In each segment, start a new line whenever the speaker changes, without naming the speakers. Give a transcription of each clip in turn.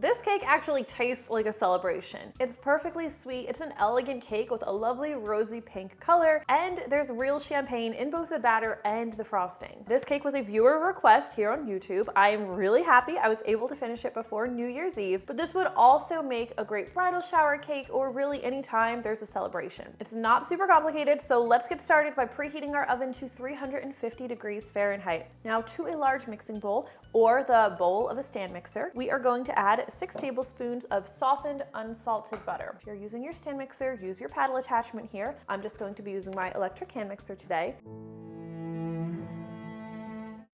This cake actually tastes like a celebration. It's perfectly sweet, it's an elegant cake with a lovely rosy pink color, and there's real champagne in both the batter and the frosting. This cake was a viewer request here on YouTube. I am really happy I was able to finish it before New Year's Eve, but this would also make a great bridal shower cake or really any time there's a celebration. It's not super complicated, so let's get started by preheating our oven to 350 degrees Fahrenheit. Now to a large mixing bowl or the bowl of a stand mixer, we are going to add 6 tablespoons of softened unsalted butter. If you're using your stand mixer, use your paddle attachment here. I'm just going to be using my electric hand mixer today.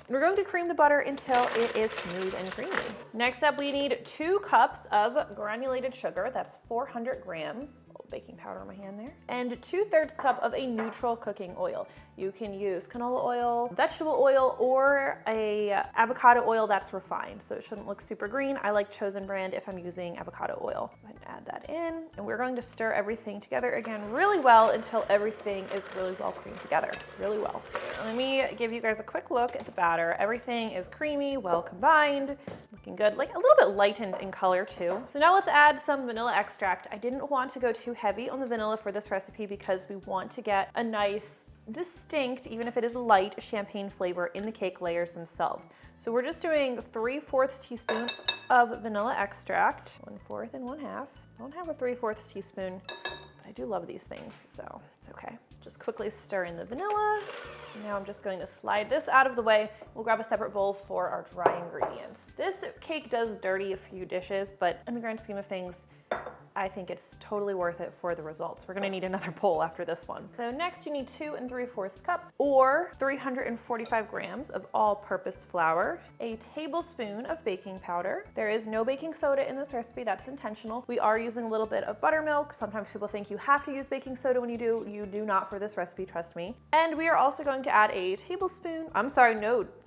We're going to cream the butter until it is smooth and creamy. Next up, we need 2 cups of granulated sugar. That's 400 grams. A little baking powder on my hand there. And 2/3 cup of a neutral cooking oil. You can use canola oil, vegetable oil, or a avocado oil that's refined. So it shouldn't look super green. I like Chosen brand if I'm using avocado oil. Go ahead and add that in. And we're going to stir everything together again really well until everything is really well creamed together. Really well. Let me give you guys a quick look at the batter. Everything is creamy, well combined, looking good, like a little bit lightened in color too. So now let's add some vanilla extract. I didn't want to go too heavy on the vanilla for this recipe because we want to get a nice, distinct, even if it is light, champagne flavor in the cake layers themselves. So we're just doing 3/4 teaspoon of vanilla extract, 1/4 and 1/2. Don't have a 3/4 teaspoon, but I do love these things, so it's okay. Just quickly stir in the vanilla. Now I'm just going to slide this out of the way. We'll grab a separate bowl for our dry ingredients. This cake does dirty a few dishes, but in the grand scheme of things, I think it's totally worth it for the results. We're gonna need another bowl after this one. So next you need 2 3/4 cup or 345 grams of all-purpose flour, a tablespoon of baking powder. There is no baking soda in this recipe, that's intentional. We are using a little bit of buttermilk. Sometimes people think you have to use baking soda when you do. You do not for this recipe, trust me. And we are also going to add a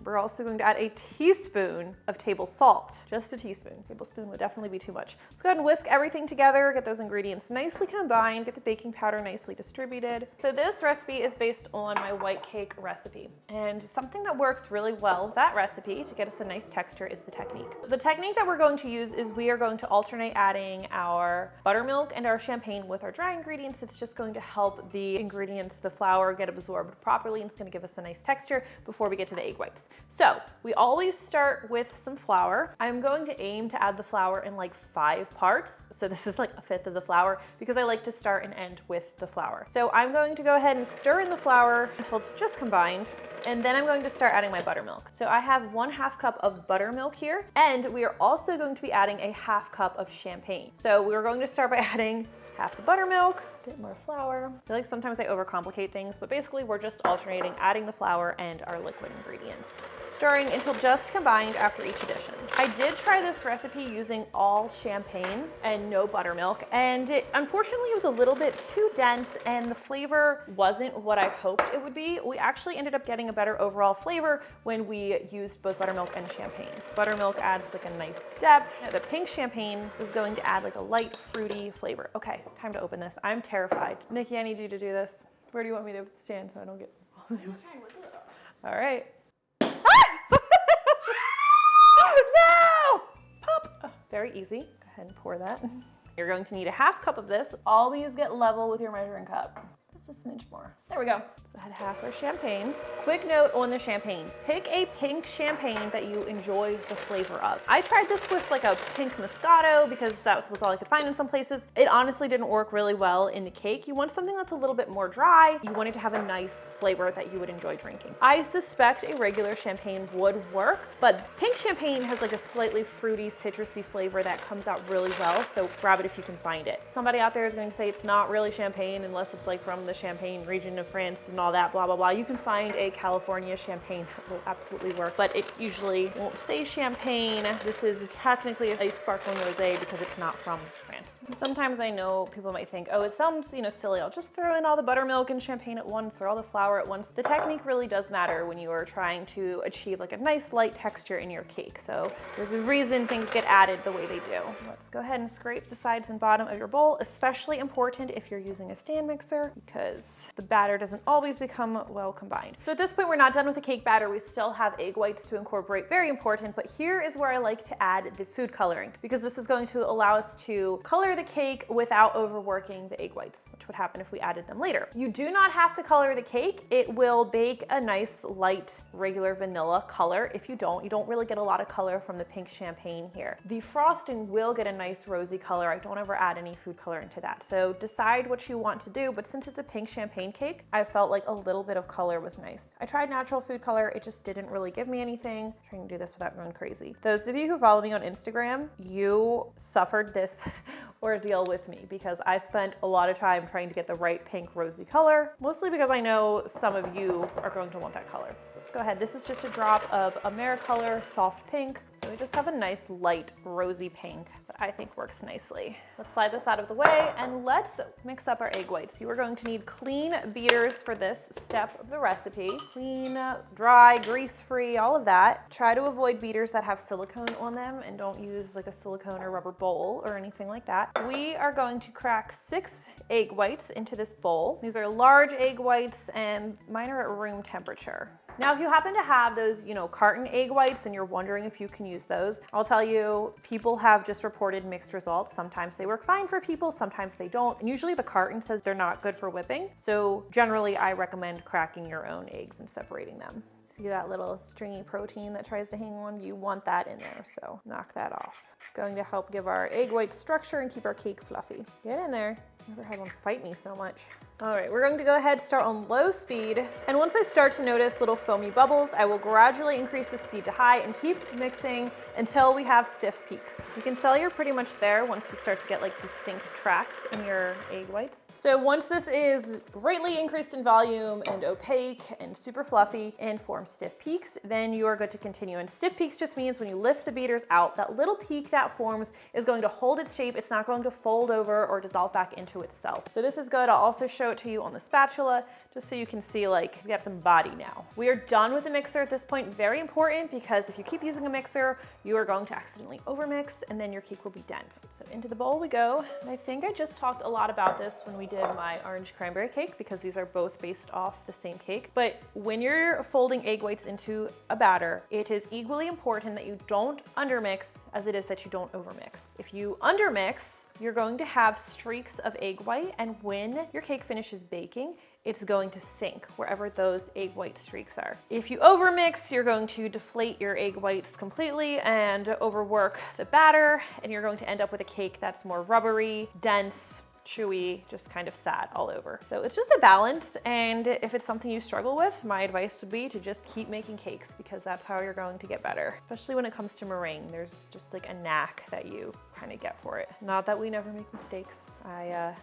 we're also going to add a teaspoon of table salt, just a teaspoon. Tablespoon would definitely be too much. Let's go ahead and whisk everything together, get those ingredients nicely combined, get the baking powder nicely distributed. So this recipe is based on my white cake recipe. And something that works really well with that recipe to get us a nice texture is the technique. The technique that we're going to use is we are going to alternate adding our buttermilk and our champagne with our dry ingredients. It's just going to help the ingredients, the flour, get absorbed properly, and it's going to give us a nice texture before we get to the egg whites. So we always start with some flour. I'm going to aim to add the flour in like 5 parts. So this is like 1/5 of the flour because I like to start and end with the flour. So I'm going to go ahead and stir in the flour until it's just combined. And then I'm going to start adding my buttermilk. So I have 1/2 cup of buttermilk here. And we are also going to be adding a 1/2 cup of champagne. So we're going to start by adding half the buttermilk, a bit more flour. I feel like sometimes I overcomplicate things, but basically we're just alternating adding the flour and our liquid ingredients. Stirring until just combined after each addition. I did try this recipe using all champagne and no buttermilk, and unfortunately it was a little bit too dense and the flavor wasn't what I hoped it would be. We actually ended up getting a better overall flavor when we used both buttermilk and champagne. Buttermilk adds like a nice depth. The pink champagne is going to add like a light fruity flavor. Okay, time to open this. I'm terrified. Nikki, I need you to do this. Where do you want me to stand so I don't get... All right. No! Pop! Oh, very easy. Go ahead and pour that. You're going to need a 1/2 cup of this. Always get level with your measuring cup. Just a smidge more. There we go. So I had 1/2 our champagne. Quick note on the champagne. Pick a pink champagne that you enjoy the flavor of. I tried this with like a pink Moscato because that was all I could find in some places. It honestly didn't work really well in the cake. You want something that's a little bit more dry. You want it to have a nice flavor that you would enjoy drinking. I suspect a regular champagne would work, but pink champagne has like a slightly fruity, citrusy flavor that comes out really well, so grab it if you can find it. Somebody out there is going to say it's not really champagne unless it's like from the Champagne region of France and all that, blah, blah, blah. You can find a California champagne that will absolutely work, but it usually won't say champagne. This is technically a sparkling rosé because it's not from France. Sometimes I know people might think, oh, it sounds, silly. I'll just throw in all the buttermilk and champagne at once or all the flour at once. The technique really does matter when you are trying to achieve like a nice light texture in your cake. So there's a reason things get added the way they do. Let's go ahead and scrape the sides and bottom of your bowl, especially important if you're using a stand mixer because the batter doesn't always become well combined. So at this point, we're not done with the cake batter. We still have egg whites to incorporate, very important, but here is where I like to add the food coloring, because this is going to allow us to color the cake without overworking the egg whites, which would happen if we added them later. You do not have to color the cake. It will bake a nice light regular vanilla color. If you don't really get a lot of color from the pink champagne here. The frosting will get a nice rosy color. I don't ever add any food color into that. So decide what you want to do, but since it's a pink champagne cake, I felt like a little bit of color was nice. I tried natural food color. It just didn't really give me anything. I'm trying to do this without going crazy. Those of you who follow me on Instagram, you suffered this ordeal with me because I spent a lot of time trying to get the right pink rosy color, mostly because I know some of you are going to want that color. Let's go ahead. This is just a drop of AmeriColor Soft Pink. So we just have a nice light rosy pink that I think works nicely. Let's slide this out of the way and let's mix up our egg whites. You are going to need clean beaters for this step of the recipe. Clean, dry, grease-free, all of that. Try to avoid beaters that have silicone on them and don't use like a silicone or rubber bowl or anything like that. We are going to crack 6 egg whites into this bowl. These are large egg whites and mine are at room temperature. Now, if you happen to have those, carton egg whites and you're wondering if you can use those, I'll tell you, people have just reported mixed results. Sometimes they work fine for people, sometimes they don't. And usually the carton says they're not good for whipping. So generally I recommend cracking your own eggs and separating them. See that little stringy protein that tries to hang on? You want that in there, so knock that off. It's going to help give our egg white structure and keep our cake fluffy. Get in there. Never had one fight me so much. All right, we're going to go ahead, start on low speed. And once I start to notice little foamy bubbles, I will gradually increase the speed to high and keep mixing until we have stiff peaks. You can tell you're pretty much there once you start to get like distinct tracks in your egg whites. So once this is greatly increased in volume and opaque and super fluffy and forms stiff peaks, then you are good to continue. And stiff peaks just means when you lift the beaters out, that little peak that forms is going to hold its shape. It's not going to fold over or dissolve back into itself. So this is good. I'll also show it to you on the spatula just so you can see like it's got some body now. We are done with the mixer at this point. Very important, because if you keep using a mixer, you are going to accidentally overmix and then your cake will be dense. So into the bowl we go. And I think I just talked a lot about this when we did my orange cranberry cake, because these are both based off the same cake. But when you're folding egg whites into a batter, it is equally important that you don't undermix as it is that you don't overmix. If you undermix, you're going to have streaks of egg white, and when your cake finishes baking, it's going to sink wherever those egg white streaks are. If you overmix, you're going to deflate your egg whites completely and overwork the batter, and you're going to end up with a cake that's more rubbery, dense, chewy, just kind of sad all over. So it's just a balance, and if it's something you struggle with, my advice would be to just keep making cakes, because that's how you're going to get better. Especially when it comes to meringue, there's just like a knack that you kind of get for it. Not that we never make mistakes.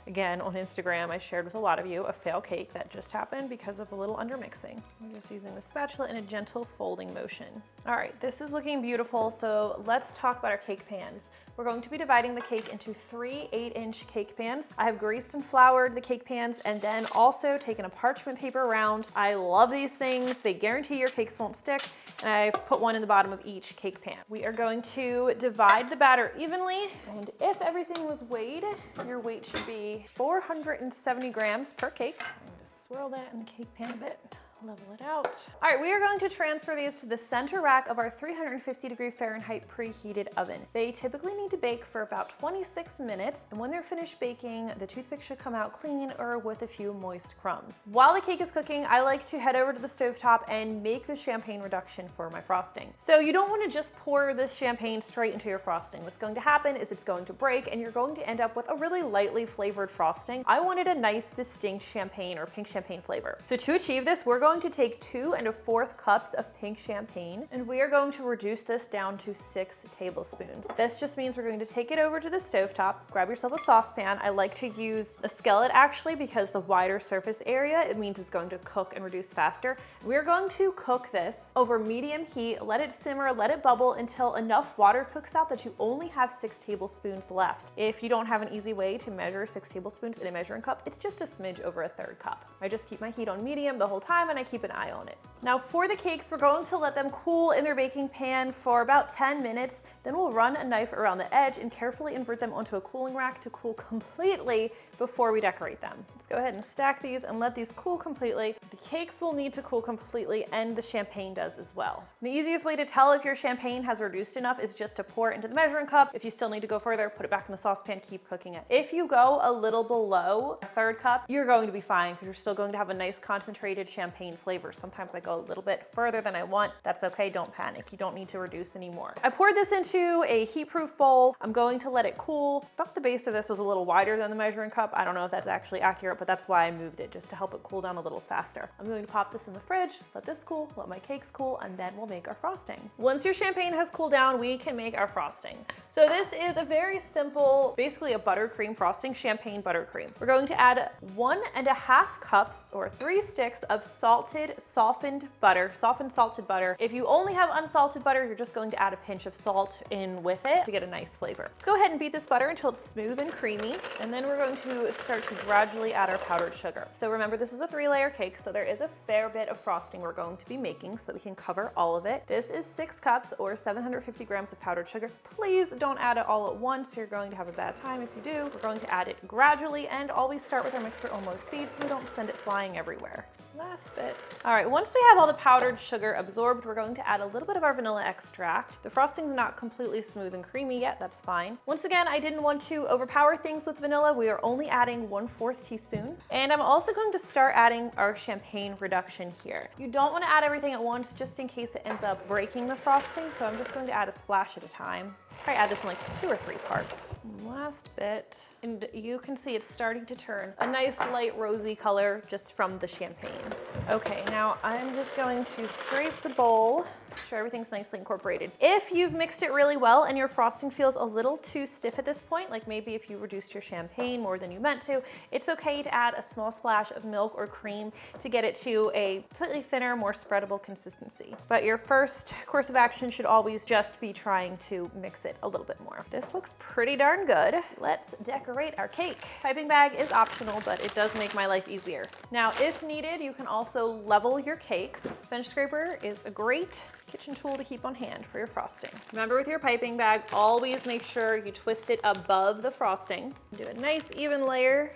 Again, on Instagram, I shared with a lot of you a fail cake that just happened because of a little undermixing. I'm just using the spatula in a gentle folding motion. All right, this is looking beautiful, so let's talk about our cake pans. We're going to be dividing the cake into 3 8-inch cake pans. I have greased and floured the cake pans and then also taken a parchment paper round. I love these things. They guarantee your cakes won't stick, and I've put one in the bottom of each cake pan. We are going to divide the batter evenly, and if everything was weighed, your weight should be 470 grams per cake. I'm going to swirl that in the cake pan a bit. Level it out. All right, we are going to transfer these to the center rack of our 350-degree Fahrenheit preheated oven. They typically need to bake for about 26 minutes, and when they're finished baking, the toothpick should come out clean or with a few moist crumbs. While the cake is cooking, I like to head over to the stovetop and make the champagne reduction for my frosting. So you don't want to just pour this champagne straight into your frosting. What's going to happen is it's going to break, and you're going to end up with a really lightly flavored frosting. I wanted a nice, distinct champagne or pink champagne flavor. So to achieve this, we're going to take 2 1/4 cups of pink champagne, and we are going to reduce this down to 6 tablespoons. This just means we're going to take it over to the stovetop, grab yourself a saucepan. I like to use a skillet actually, because the wider surface area, it means it's going to cook and reduce faster. We're going to cook this over medium heat, let it simmer, let it bubble until enough water cooks out that you only have 6 tablespoons left. If you don't have an easy way to measure 6 tablespoons in a measuring cup, it's just a smidge over 1/3 cup. I just keep my heat on medium the whole time, and I keep an eye on it. Now for the cakes, we're going to let them cool in their baking pan for about 10 minutes. Then we'll run a knife around the edge and carefully invert them onto a cooling rack to cool completely before we decorate them. Let's go ahead and stack these and let these cool completely. The cakes will need to cool completely, and the champagne does as well. The easiest way to tell if your champagne has reduced enough is just to pour it into the measuring cup. If you still need to go further, put it back in the saucepan, keep cooking it. If you go a little below a third cup, you're going to be fine because you're still going to have a nice concentrated champagne flavor. Sometimes I go a little bit further than I want. That's okay, don't panic. You don't need to reduce anymore. I poured this into a heat-proof bowl. I'm going to let it cool. I thought the base of this was a little wider than the measuring cup. I don't know if that's actually accurate, but that's why I moved it, just to help it cool down a little faster. I'm going to pop this in the fridge, let this cool, let my cakes cool, and then we'll make our frosting. Once your champagne has cooled down, we can make our frosting. So this is a very simple, basically a buttercream frosting, champagne buttercream. We're going to add 1.5 cups or 3 sticks of softened salted butter. If you only have unsalted butter, you're just going to add a pinch of salt in with it to get a nice flavor. Let's go ahead and beat this butter until it's smooth and creamy, and then we're going to start to gradually add our powdered sugar. So remember, this is a 3-layer cake, so there is a fair bit of frosting we're going to be making so that we can cover all of it. This is 6 cups or 750 grams of powdered sugar. Please don't add it all at once. You're going to have a bad time if you do. We're going to add it gradually and always start with our mixer on low speed so we don't send it flying everywhere. Last bit. All right, once we have all the powdered sugar absorbed, we're going to add a little bit of our vanilla extract. The frosting's not completely smooth and creamy yet, that's fine. Once again, I didn't want to overpower things with vanilla. We are only adding 1/4 teaspoon. And I'm also going to start adding our champagne reduction here. You don't want to add everything at once just in case it ends up breaking the frosting, so I'm just going to add a splash at a time. Probably add this in like 2 or 3 parts. Last bit. And you can see it's starting to turn a nice light rosy color just from the champagne. Okay, now I'm just going to scrape the bowl, make sure everything's nicely incorporated. If you've mixed it really well and your frosting feels a little too stiff at this point, like maybe if you reduced your champagne more than you meant to, it's okay to add a small splash of milk or cream to get it to a slightly thinner, more spreadable consistency. But your first course of action should always just be trying to mix it a little bit more. This looks pretty darn good. Let's decorate our cake. Piping bag is optional, but it does make my life easier. Now, if needed, you can also level your cakes. Bench scraper is a great kitchen tool to keep on hand for your frosting. Remember, with your piping bag, always make sure you twist it above the frosting. Do a nice even layer,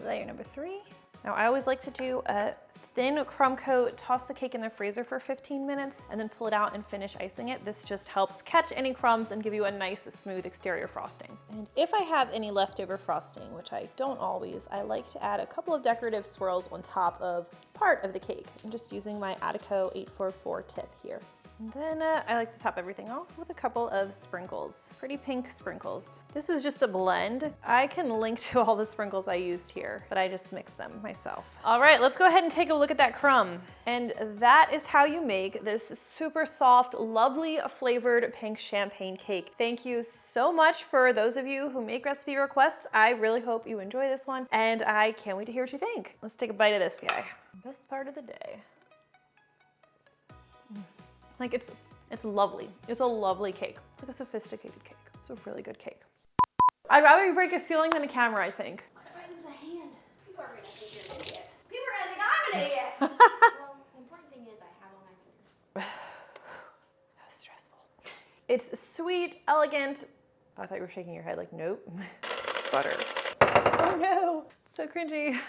layer number 3. Now, I always like to do a thin crumb coat, toss the cake in the freezer for 15 minutes, and then pull it out and finish icing it. This just helps catch any crumbs and give you a nice, smooth exterior frosting. And if I have any leftover frosting, which I don't always, I like to add a couple of decorative swirls on top of part of the cake. I'm just using my Avocado 844 tip here. And then I like to top everything off with a couple of sprinkles, pretty pink sprinkles. This is just a blend. I can link to all the sprinkles I used here, but I just mixed them myself. All right, let's go ahead and take a look at that crumb. And that is how you make this super soft, lovely flavored pink champagne cake. Thank you so much for those of you who make recipe requests. I really hope you enjoy this one, and I can't wait to hear what you think. Let's take a bite of this guy. Best part of the day. Like it's lovely. It's a lovely cake. It's like a sophisticated cake. It's a really good cake. I'd rather you break a ceiling than a camera, I think.
What if I lose a hand? People are gonna think you're an idiot. People are gonna think I'm an idiot. Well, the important thing is I have all my fingers.
That was stressful. It's sweet, elegant. Oh, I thought you were shaking your head like, nope. Butter. Oh no, so cringy.